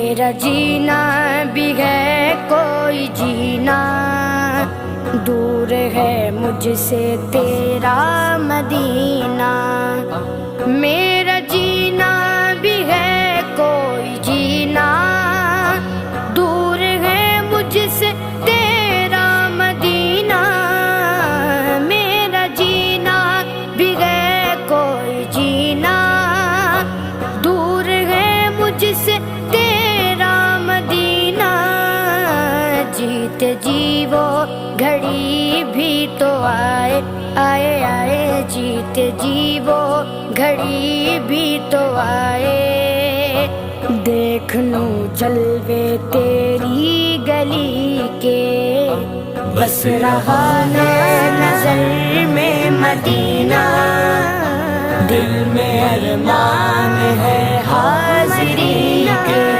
میرا جینا بھی ہے کوئی جینا، دور ہے مجھ سے تیرا مدینہ۔ میرا جینا بھی ہے کوئی جینا، دور ہے مجھ سے تیرا مدینہ۔ میرا جینا بھی ہے کوئی جینا، دور ہے مجھ سے تیرا مدینہ۔ جیتے جی وہ گھڑی بھی تو آئے آئے آئے، جیتے جی وہ گھڑی بھی تو آئے۔ دیکھ لوں جلوے تیری گلی کے، بس رہا ہے نظر میں مدینہ۔ دل میں ارمان ہے حاضری کے،